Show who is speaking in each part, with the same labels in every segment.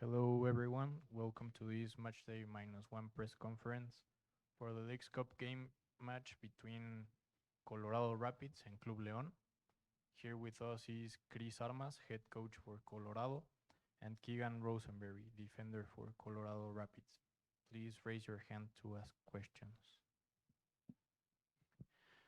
Speaker 1: Hello, everyone. Welcome to this matchday -1 press conference for the Leagues Cup game match between Colorado Rapids and Club León. Here with us is Chris Armas, head coach for Colorado, and Keegan Rosenberry, defender for Colorado Rapids. Please raise your hand to ask questions.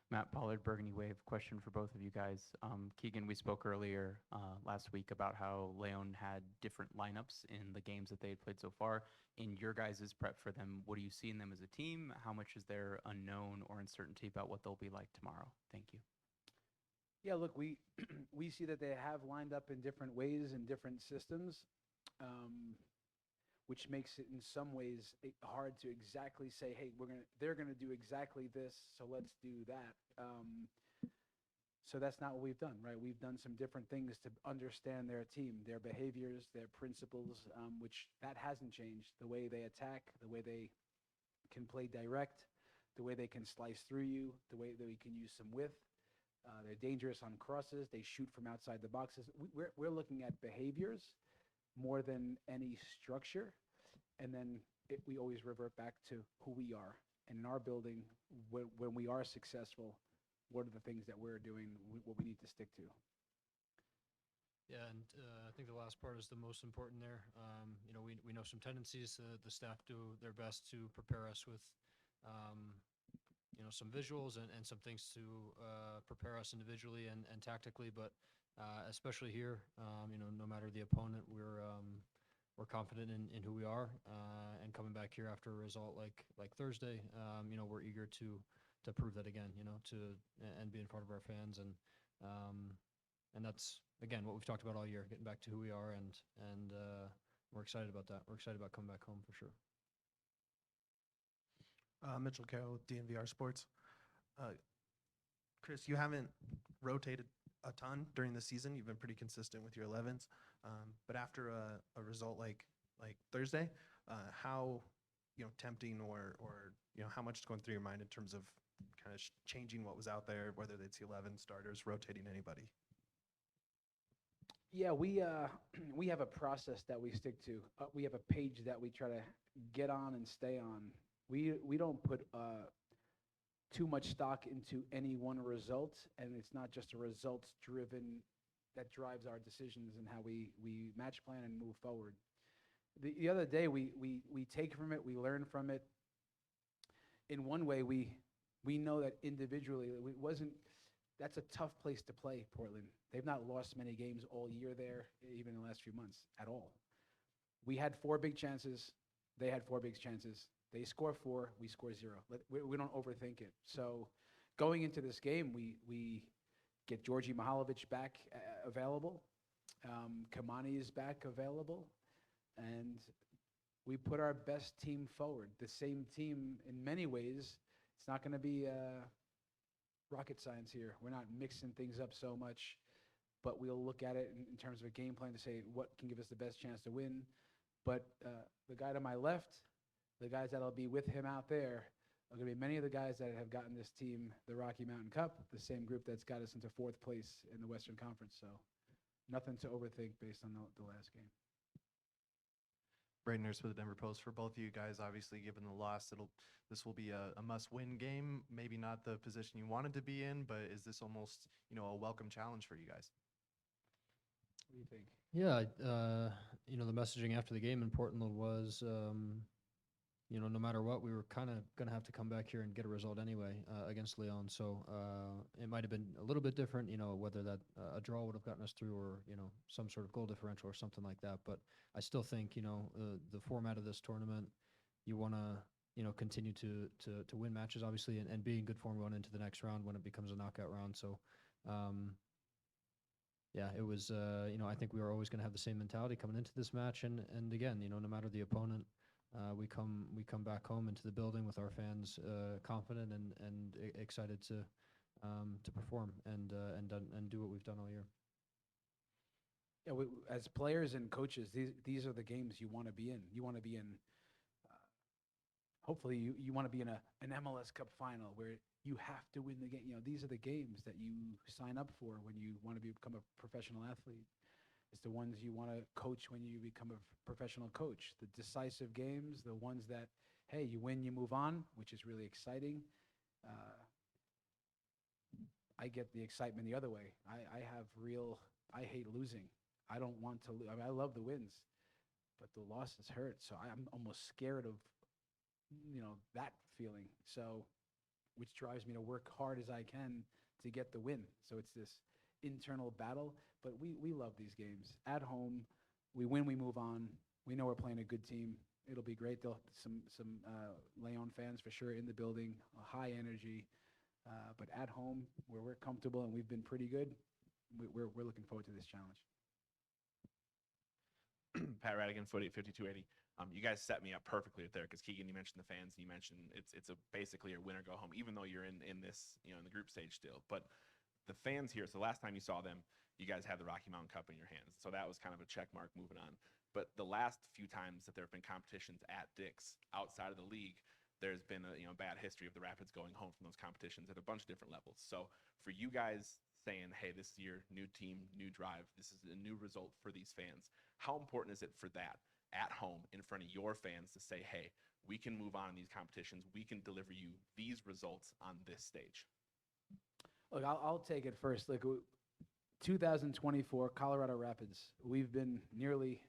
Speaker 2: Matt Pollard, Burgundy Wave. Question for both of you guys. Keegan, we spoke earlier last week about how Leon had different lineups in the games that they had played so far. In your guys' prep for them, what do you see in them as a team? How much is there unknown or uncertainty about what they'll be like tomorrow? Thank you.
Speaker 3: Yeah, look, we we see that they have lined up in different ways in different systems, which makes it in some ways hard to exactly say, hey, they're gonna do exactly this, so let's do that. So that's not what we've done, right? We've done some different things to understand their team, their behaviors, their principles, which that hasn't changed. The way they attack, the way they can play direct, the way they can slice through you, the way that we can use some width. They're dangerous on crosses. They shoot from outside the boxes. We're looking at behaviors more than any structure. And then we always revert back to who we are. And in our building, when we are successful, what are the things that we're doing, what we need to stick to?
Speaker 4: Yeah, and I think the last part is the most important there. We know some tendencies. The staff do their best to prepare us with, some visuals and some things to prepare us individually and tactically. But especially here, no matter the opponent, we're confident in who we are, and coming back here after a result like Thursday, we're eager to prove that again, and be in front of our fans, and that's again what we've talked about all year, getting back to who we are, and we're excited about that. We're excited about coming back home for sure.
Speaker 5: Mitchell Carroll with DNVR Sports. Chris, you haven't rotated a ton during the season. You've been pretty consistent with your 11s. But after a result like Thursday, how tempting or how much is going through your mind in terms of kind of changing what was out there, whether it's the 11 starters, rotating anybody?
Speaker 3: Yeah, we have a process that we stick to. We have a page that we try to get on and stay on. We don't put too much stock into any one result, and it's not just a results driven that drives our decisions and how we match plan and move forward. The other day we take from it, we learn from it. In one way, we know that individually that's a tough place to play, Portland. They've not lost many games all year there, even in the last few months at all. We had 4 big chances. They had 4 big chances. They score 4, we score 0. We don't overthink it. So going into this game, we get Georgi Mihalovic back available. Kamani is back available. And we put our best team forward. The same team in many ways. It's not going to be rocket science here. We're not mixing things up so much. But we'll look at it in terms of a game plan to say what can give us the best chance to win. But the guy to my left, the guys that'll be with him out there are going to be many of the guys that have gotten this team the Rocky Mountain Cup, the same group that's got us into 4th place in the Western Conference. So nothing to overthink based on the last game.
Speaker 6: Braden Nurse with the Denver Post. For both of you guys, obviously, given the loss, this will be a must-win game. Maybe not the position you wanted to be in, but is this almost a welcome challenge for you guys?
Speaker 3: What do you think?
Speaker 4: Yeah, the messaging after the game in Portland was, no matter what, we were kind of going to have to come back here and get a result anyway against León. So it might have been a little bit different, whether that a draw would have gotten us through or, some sort of goal differential or something like that. But I still think, the format of this tournament, you want to, continue to win matches, obviously, and be in good form going into the next round when it becomes a knockout round. So, yeah, it was, I think we were always going to have the same mentality coming into this match. And again, no matter the opponent, we come back home into the building with our fans confident and excited to perform and do what we've done all year.
Speaker 3: Yeah, as players and coaches, these are the games you want to be in. You want to be in. Hopefully, you want to be in an MLS Cup final where you have to win the game. These are the games that you sign up for when you want to become a professional athlete. It's the ones you want to coach when you become a professional coach. The decisive games, the ones that, hey, you win, you move on, which is really exciting. Uh, I get the excitement the other way. I hate losing. I don't want to lose. I mean, I love the wins, but the losses hurt. So I'm almost scared of, that feeling. So, which drives me to work hard as I can to get the win. So it's this internal battle, but we love these games. At home, we win, we move on. We know we're playing a good team. It'll be great. There'll some León fans for sure in the building, high energy. But at home, where we're comfortable and we've been pretty good, we're looking forward to this challenge.
Speaker 7: Pat Radigan, Foot 85280. You guys set me up perfectly there because Keegan, you mentioned the fans, and you mentioned it's basically a win or go home, even though you're in this, in the group stage still. But the fans here, so the last time you saw them, you guys had the Rocky Mountain Cup in your hands. So that was kind of a check mark moving on. But the last few times that there have been competitions at Dick's outside of the league, there's been a bad history of the Rapids going home from those competitions at a bunch of different levels. So for you guys saying, hey, this year, new team, new drive, this is a new result for these fans, how important is it for that at home in front of your fans to say, hey, we can move on in these competitions, we can deliver you these results on this stage?
Speaker 3: Look, I'll take it first. Look, 2024 Colorado Rapids, we've been nearly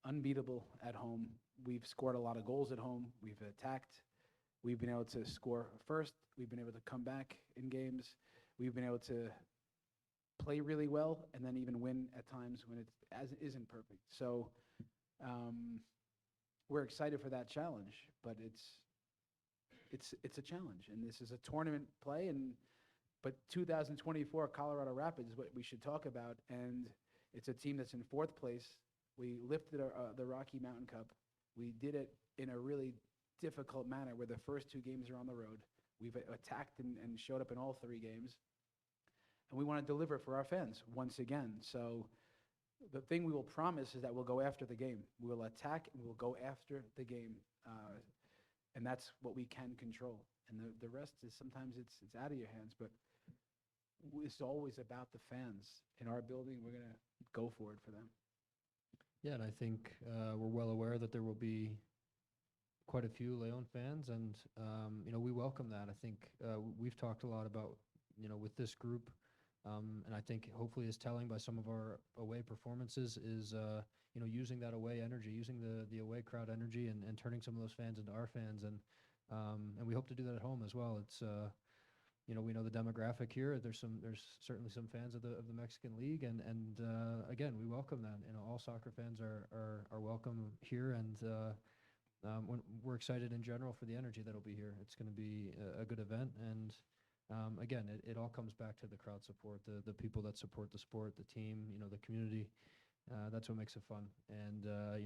Speaker 3: unbeatable at home. We've scored a lot of goals at home. We've attacked. We've been able to score first. We've been able to come back in games. We've been able to play really well and then even win at times when it isn't perfect. So we're excited for that challenge, but it's a challenge, and this is a tournament play. But 2024 Colorado Rapids is what we should talk about, and it's a team that's in fourth place. We lifted the Rocky Mountain Cup. We did it in a really difficult manner where the first two games are on the road. We've attacked and showed up in all three games. And we want to deliver for our fans once again. So the thing we will promise is that we'll go after the game. We will attack and we'll go after the game. And that's what we can control. And the rest is sometimes it's out of your hands. But it's always about the fans. In our building, we're going to go for it for them.
Speaker 4: Yeah, and I think we're well aware that there will be quite a few León fans, and we welcome that. I think we've talked a lot about with this group, and I think hopefully is telling by some of our away performances is using that away energy, using the away crowd energy, and turning some of those fans into our fans, and we hope to do that at home as well. It's we know the demographic here. There's certainly some fans of the Mexican League, and again, we welcome that. All soccer fans are welcome here, and we're excited in general for the energy that'll be here. It's going to be a good event, and again, it all comes back to the crowd support, the people that support the sport, the team, the community. That's what makes it fun, and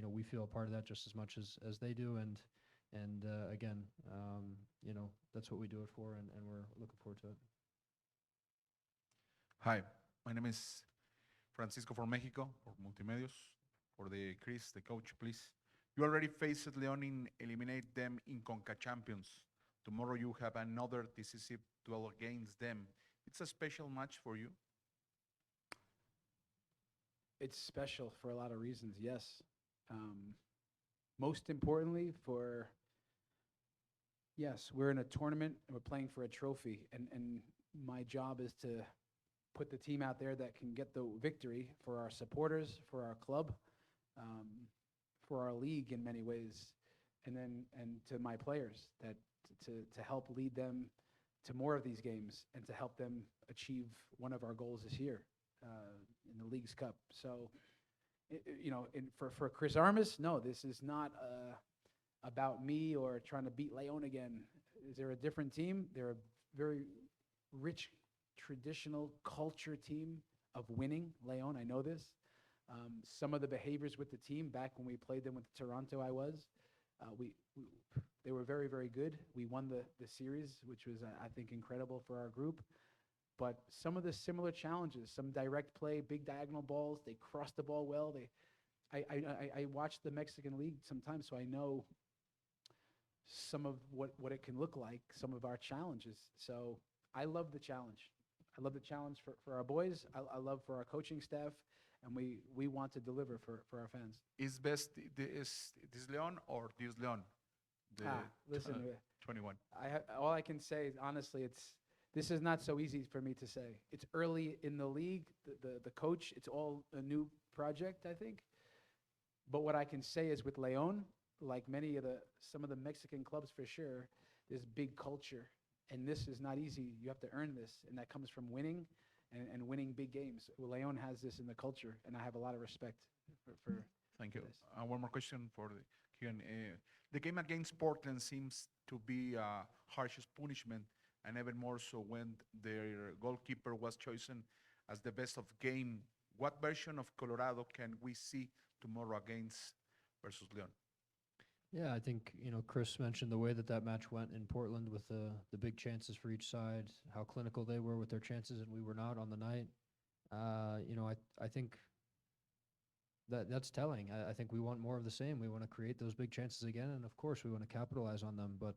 Speaker 4: we feel a part of that just as much as they do, and again, that's what we do it for, and we're looking forward to it.
Speaker 8: Hi, my name is Francisco from Mexico, for Multimedios. For the Chris, the coach, please. You already faced León in eliminate them in Conca Champions. Tomorrow you have another decisive duel against them. It's a special match for you?
Speaker 3: It's special for a lot of reasons, yes. Most importantly yes, we're in a tournament and we're playing for a trophy, and my job is to put the team out there that can get the victory for our supporters, for our club, for our league in many ways, and to my players that to help lead them to more of these games and to help them achieve one of our goals this year in the League's Cup. So, for Chris Armas, no, this is not about me or trying to beat León again. They're a different team. They're a very rich, traditional culture team of winning. León, I know this. Some of the behaviors with the team back when we played them with Toronto, they were very, very good. We won the series, which was, I think, incredible for our group. But some of the similar challenges, some direct play, big diagonal balls, they cross the ball well. I watch the Mexican League sometimes, so I know some of what it can look like, some of our challenges. So I love the challenge. I love the challenge for our boys. I love for our coaching staff. and we want to deliver for our fans.
Speaker 8: Is best is this León or this León? The
Speaker 3: Listen,
Speaker 8: 21.
Speaker 3: all I can say is honestly, this is not so easy for me to say. It's early in the league. The coach, it's all a new project, I think. But what I can say is with León, like some of the Mexican clubs for sure, there's big culture, and this is not easy. You have to earn this, and that comes from winning and winning big games. Well, León has this in the culture, and I have a lot of respect for
Speaker 8: Thank you.
Speaker 3: this.
Speaker 8: One more question for the Keegan. The game against Portland seems to be harshest punishment, and even more so when their goalkeeper was chosen as the best of game. What version of Colorado can we see tomorrow against versus León?
Speaker 4: Yeah, I think, Chris mentioned the way that match went in Portland with the big chances for each side, how clinical they were with their chances, and we were not on the night. I think that's telling. I think we want more of the same. We want to create those big chances again, and of course we want to capitalize on them. But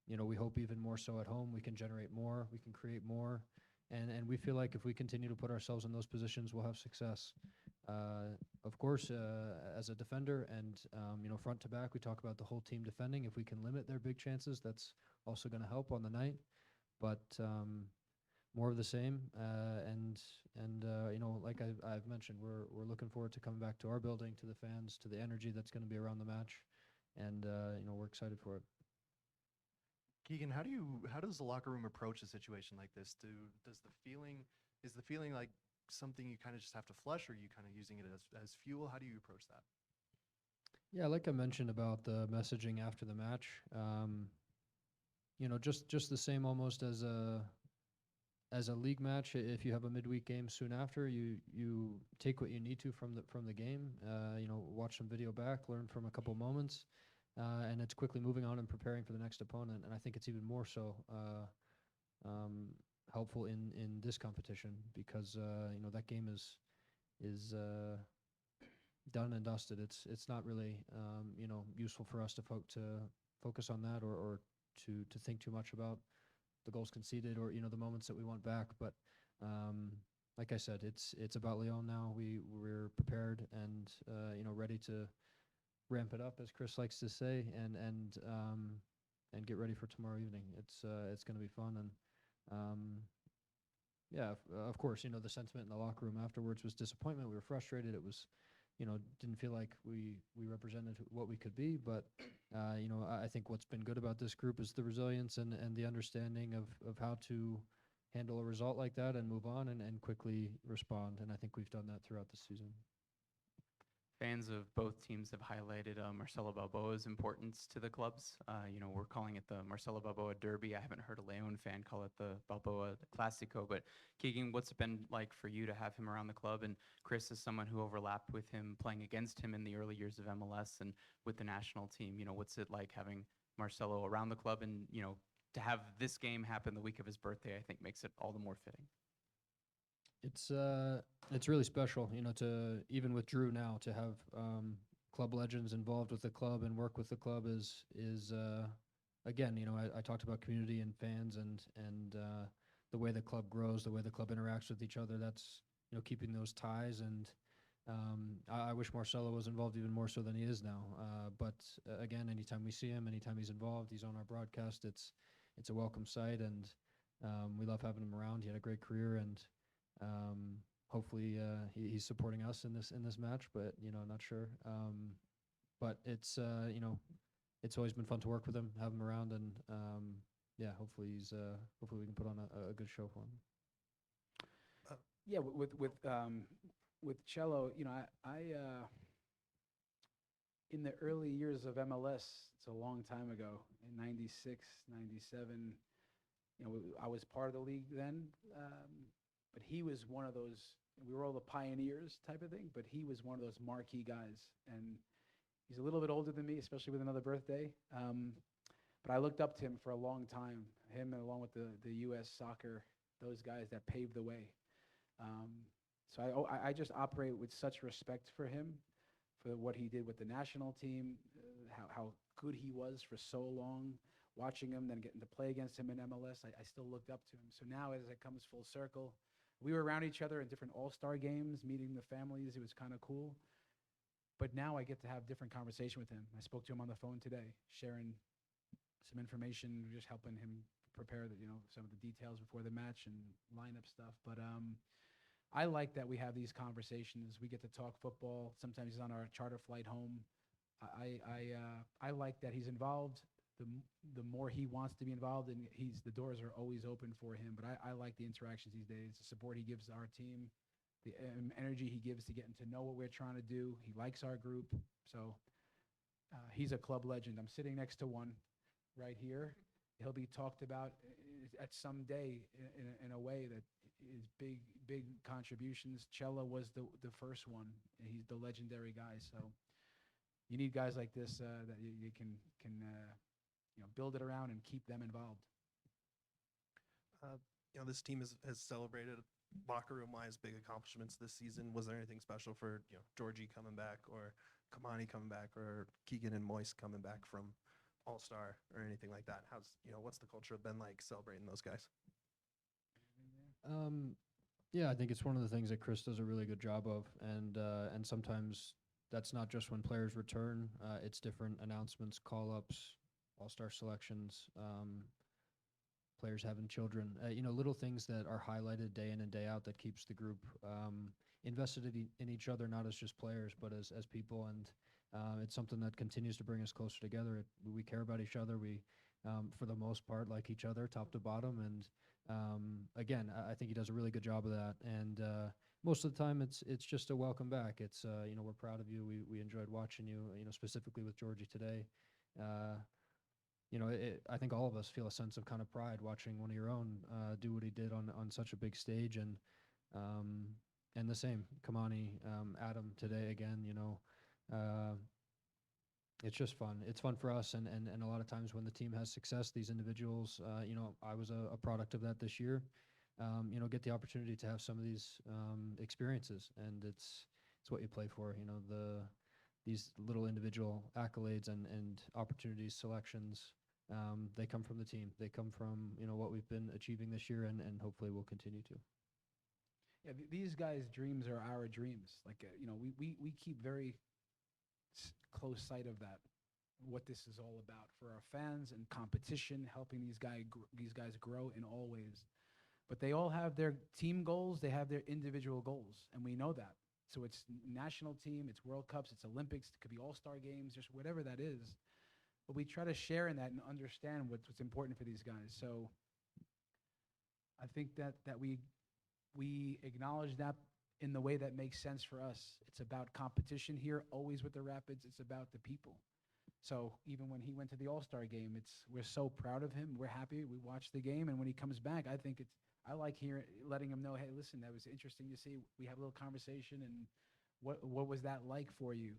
Speaker 4: we hope even more so at home. We can generate more. We can create more, and we feel like if we continue to put ourselves in those positions, we'll have success. Of course, as a defender and front to back, we talk about the whole team defending. If we can limit their big chances, that's also going to help on the night. But more of the same, like I've mentioned, we're looking forward to coming back to our building, to the fans, to the energy that's going to be around the match, and we're excited for it.
Speaker 6: Keegan, how does the locker room approach a situation like this? Is the feeling like something you kind of just have to flush, or are you kind of using it as fuel? How do you approach that?
Speaker 4: Yeah, like I mentioned about the messaging after the match, just the same almost as a league match. If you have a midweek game soon after, you take what you need to from the game. Watch some video back, learn from a couple moments, and it's quickly moving on and preparing for the next opponent. And I think it's even more so helpful in this competition because that game is done and dusted. It's not really useful for us to focus on that or to think too much about the goals conceded or the moments that we want back. But like I said, it's about León now. We're prepared and ready to ramp it up, as Chris likes to say, and get ready for tomorrow evening. It's going to be fun, and of course, the sentiment in the locker room afterwards was disappointment. We were frustrated. It was, didn't feel like we represented what we could be. But I think what's been good about this group is the resilience and the understanding of how to handle a result like that and move on and quickly respond. And I think we've done that throughout the season.
Speaker 2: Fans of both teams have highlighted Marcelo Balboa's importance to the clubs. We're calling it the Marcelo Balboa Derby. I haven't heard a León fan call it the Balboa Clásico. But Keegan, what's it been like for you to have him around the club? And Chris is someone who overlapped with him, playing against him in the early years of MLS and with the national team. What's it like having Marcelo around the club? And, to have this game happen the week of his birthday, I think makes it all the more fitting.
Speaker 4: It's really special, to even with Drew now to have club legends involved with the club and work with the club is again, I talked about community and fans and the way the club grows, the way the club interacts with each other. That's keeping those ties, and I wish Marcelo was involved even more so than he is now. But again, anytime we see him, anytime he's involved, he's on our broadcast. It's a welcome sight, and we love having him around. He had a great career, and hopefully he's supporting us in this match, but not sure. But it's it's always been fun to work with him, have him around, and hopefully we can put on a good show for him.
Speaker 3: With Cello, I in the early years of MLS, it's a long time ago, in 96, 97, I was part of the league then. But he was one of those, we were all the pioneers type of thing, but he was one of those marquee guys. And he's a little bit older than me, especially with another birthday. But I looked up to him for a long time, him and along with the U.S. soccer, those guys that paved the way. So I just operate with such respect for him, for what he did with the national team, how good he was for so long, watching him, then getting to play against him in MLS. I still looked up to him. So now as it comes full circle, We were around each other at different all-star games, meeting the families. It was kind of cool. But now I get to have different conversation with him. I spoke to him on the phone today, sharing some information, just helping him prepare some of the details before the match and lineup stuff. But I like that we have these conversations. We get to talk football. Sometimes he's on our charter flight home. I like that he's involved. The more he wants to be involved, and the doors are always open for him. But I like the interactions these days, the support he gives our team, the energy he gives to getting to know what we're trying to do. He likes our group. So he's a club legend. I'm sitting next to one right here. He'll be talked about at some day in a way that is big contributions. Cella was the first one, and he's the legendary guy. So you need guys like this that you can build it around and keep them involved.
Speaker 5: This team has celebrated locker room wise big accomplishments this season. Was there anything special for Georgie coming back, or Kamani coming back, or Keegan and Moise coming back from All-Star, or anything like that? What's the culture been like celebrating those guys?
Speaker 4: Yeah, I think it's one of the things that Chris does a really good job of, and sometimes that's not just when players return. It's different announcements, call-ups, all-star selections, players having children. Little things that are highlighted day in and day out that keeps the group invested in each other, not as just players, but as people. And it's something that continues to bring us closer together. We care about each other. We, for the most part, like each other, top to bottom. And again, I think he does a really good job of that. And most of the time, it's just a welcome back. It's we're proud of you. We enjoyed watching you. Specifically with Georgie today. I think all of us feel a sense of kind of pride watching one of your own do what he did on such a big stage, and the same Kamani, Adam today again. It's just fun. It's fun for us, and a lot of times when the team has success, these individuals, I was a product of that this year. Get the opportunity to have some of these experiences, and it's what you play for. These little individual accolades and opportunities, selections, they come from the team. They come from what we've been achieving this year, and hopefully we'll continue to.
Speaker 3: Yeah, these guys' dreams are our dreams. Like we keep very close sight of that, what this is all about for our fans and competition, helping these guys grow in all ways. But they all have their team goals. They have their individual goals, and we know that. So it's national team, it's World Cups, it's Olympics, it could be all-star games, just whatever that is. But we try to share in that and understand what's important for these guys. So I think that we acknowledge that in the way that makes sense for us. It's about competition here, always with the Rapids. It's about the people. So even when he went to the All-Star game, we're so proud of him. We're happy. We watched the game, and when he comes back, I like letting him know, hey, listen, that was interesting to see. We have a little conversation, and what was that like for you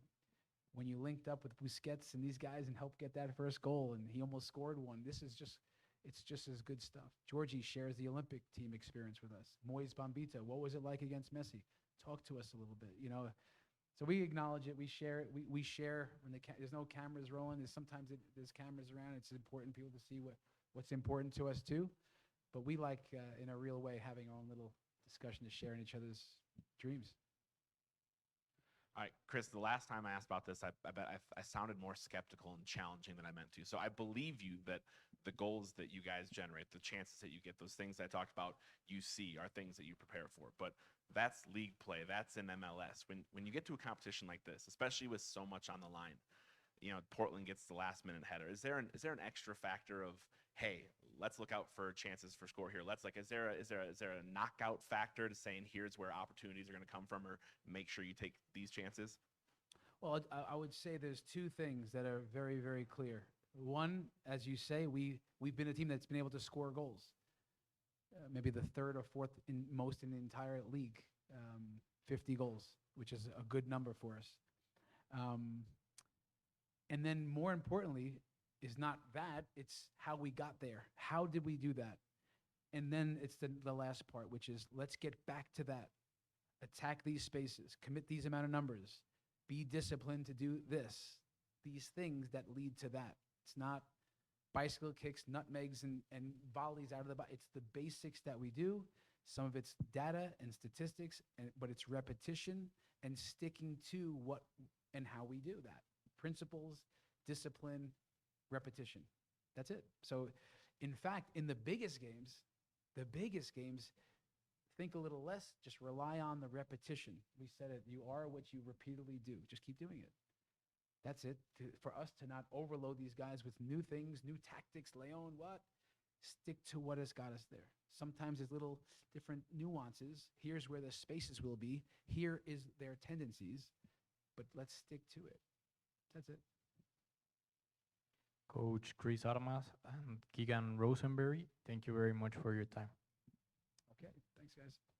Speaker 3: when you linked up with Busquets and these guys and helped get that first goal, and he almost scored one? It's just as good stuff. Georgie shares the Olympic team experience with us. Moise Bombita, what was it like against Messi? Talk to us a little bit, So we acknowledge it. We share it. We share when there's no cameras rolling. Sometimes there's cameras around. It's important for people to see what's important to us too. But we like, in a real way, having our own little discussion to share in each other's dreams.
Speaker 7: All right, Chris, the last time I asked about this, I bet I sounded more skeptical and challenging than I meant to. So I believe you that the goals that you guys generate, the chances that you get, those things I talked about you see are things that you prepare for. But that's league play. That's in MLS. When you get to a competition like this, especially with so much on the line, Portland gets the last minute header. Is there an extra factor of, hey, let's look out for chances for score here? Is there a knockout factor to saying here's where opportunities are going to come from, or make sure you take these chances?
Speaker 3: Well, I would say there's two things that are very, very clear. One, as you say, we've been a team that's been able to score goals. Maybe the third or fourth most in the entire league, 50 goals, which is a good number for us. And then more importantly is not that, it's how we got there. How did we do that? And then it's the last part, which is let's get back to that. Attack these spaces, commit these amount of numbers, be disciplined to do these things that lead to that. It's not bicycle kicks, nutmegs, and volleys out of the box. It's the basics that we do. Some of it's data and statistics, but it's repetition and sticking to what and how we do that. Principles, discipline, repetition. That's it. So, in fact, in the biggest games, think a little less, just rely on the repetition. We said it, you are what you repeatedly do. Just keep doing it. That's it. For us to not overload these guys with new things, new tactics, León, what? Stick to what has got us there. Sometimes there's little different nuances. Here's where the spaces will be. Here is their tendencies, but let's stick to it. That's it.
Speaker 1: Coach Chris Armas and Keegan Rosenberry, thank you very much for your time.
Speaker 3: Okay, thanks, guys.